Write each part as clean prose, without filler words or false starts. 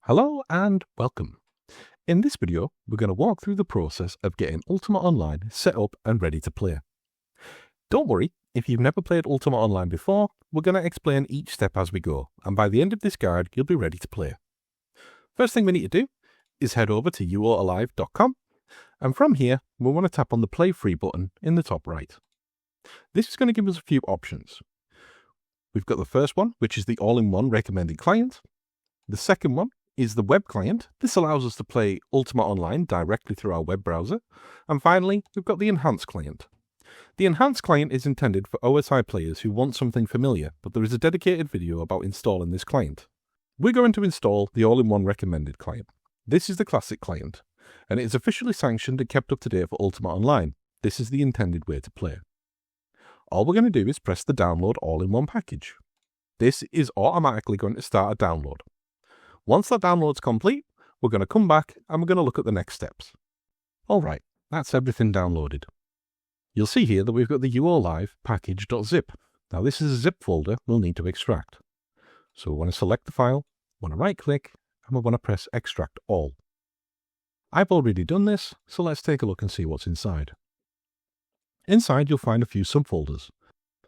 Hello and welcome. In this video, we're going to walk through the process of getting Ultima Online set up and ready to play. Don't worry, if you've never played Ultima Online before, we're going to explain each step as we go, and by the end of this guide, you'll be ready to play. First thing we need to do is head over to UOAlive.com, and from here, we want to tap on the Play Free button in the top right. This is going to give us a few options. We've got the first one, which is the all-in-one recommended client. The second one is the web client. This allows us to play Ultima Online directly through our web browser. And finally, we've got the enhanced client. The enhanced client is intended for OSI players who want something familiar, but there is a dedicated video about installing this client. We're going to install the all-in-one recommended client. This is the classic client, and it is officially sanctioned and kept up to date for Ultima Online. This is the intended way to play. All we're going to do is press the download all-in-one package. This is automatically going to start a download. Once that download's complete, we're going to come back and we're going to look at the next steps. Alright, that's everything downloaded. You'll see here that we've got the UOAlive package.zip. Now this is a zip folder we'll need to extract. So we want to select the file, we want to right click, and we want to press extract all. I've already done this, so let's take a look and see what's inside. Inside you'll find a few subfolders.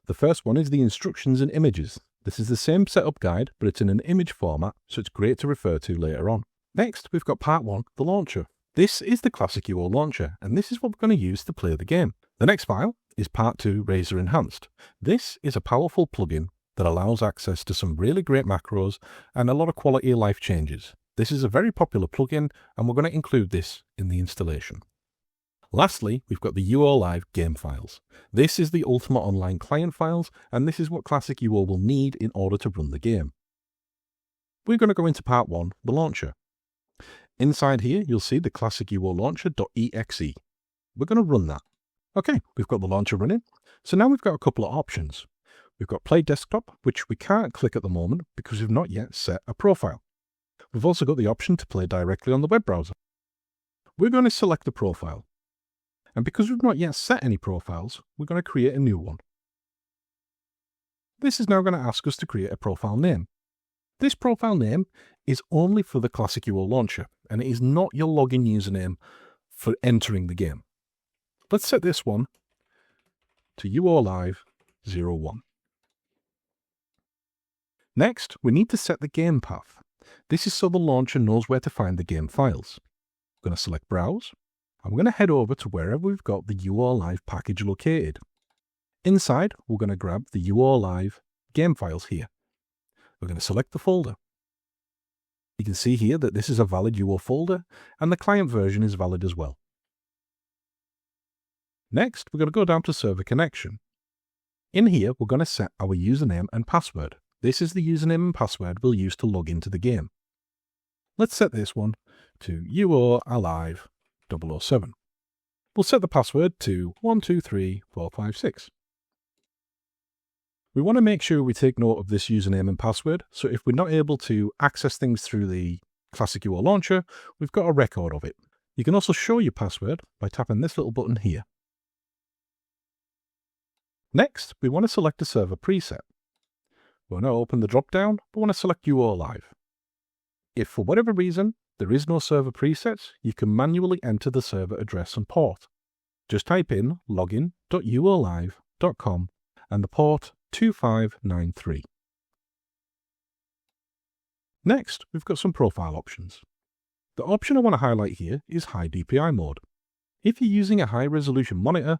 The first one is the instructions and images. This is the same setup guide, but it's in an image format, so it's great to refer to later on. Next, we've got part 1, the launcher. This is the classic UO launcher, and this is what we're going to use to play the game. The next file is part 2, Razor Enhanced. This is a powerful plugin that allows access to some really great macros and a lot of quality of life changes. This is a very popular plugin, and we're going to include this in the installation. Lastly, we've got the UOAlive game files. This is the Ultima Online client files, and this is what Classic UO will need in order to run the game. We're going to go into part 1, the launcher. Inside here, you'll see the Classic UO launcher.exe. We're going to run that. Okay, we've got the launcher running. So now we've got a couple of options. We've got Play Desktop, which we can't click at the moment because we've not yet set a profile. We've also got the option to play directly on the web browser. We're going to select the profile. And because we've not yet set any profiles, we're going to create a new one. This is now going to ask us to create a profile name. This profile name is only for the Classic UO launcher, and it is not your login username for entering the game. Let's set this one to UOAlive 01. Next, we need to set the game path. This is so the launcher knows where to find the game files. I'm going to select Browse. I'm going to head over to wherever we've got the UOAlive package located. Inside, we're going to grab the UOAlive game files here. We're going to select the folder. You can see here that this is a valid UO folder, and the client version is valid as well. Next, we're going to go down to Server Connection. In here, we're going to set our username and password. This is the username and password we'll use to log into the game. Let's set this one to UOAlive 007. We'll set the password to 123456. We want to make sure we take note of this username and password, so if we're not able to access things through the Classic UO launcher, we've got a record of it. You can also show your password by tapping this little button here. Next, we want to select a server preset. We want to open the drop-down, but want to select UOAlive. If for whatever reason there is no server presets, you can manually enter the server address and port. Just type in login.uoalive.com and the port 2593. Next, we've got some profile options. The option I want to highlight here is high DPI mode. If you're using a high resolution monitor,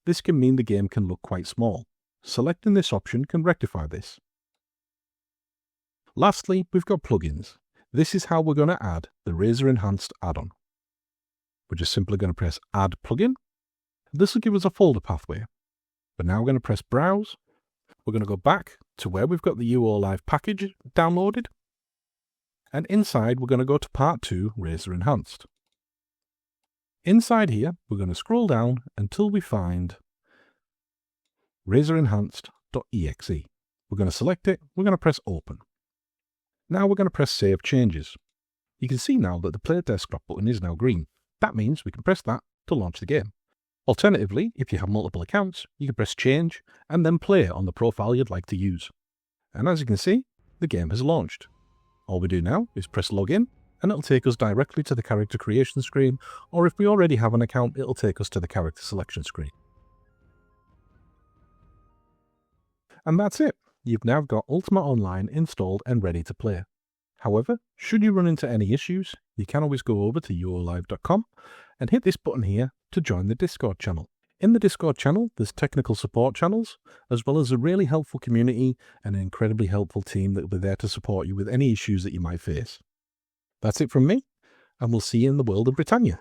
this can mean the game can look quite small. Selecting this option can rectify this. Lastly, we've got plugins. This is how we're going to add the Razor Enhanced add-on. We're just simply going to press Add Plugin. This will give us a folder pathway. But now we're going to press Browse. We're going to go back to where we've got the UOAlive package downloaded. And inside, we're going to go to Part 2, Razor Enhanced. Inside here, we're going to scroll down until we find razorenhanced.exe. We're going to select it. We're going to press Open. Now we're going to press Save Changes. You can see now that the Play Desktop button is now green. That means we can press that to launch the game. Alternatively, if you have multiple accounts, you can press Change and then Play on the profile you'd like to use. And as you can see, the game has launched. All we do now is press login, and it'll take us directly to the character creation screen, or if we already have an account, it'll take us to the character selection screen. And that's it. You've now got Ultima Online installed and ready to play. However, should you run into any issues, you can always go over to UOAlive.com and hit this button here to join the Discord channel. In the Discord channel, there's technical support channels, as well as a really helpful community and an incredibly helpful team that will be there to support you with any issues that you might face. That's it from me, and we'll see you in the world of Britannia.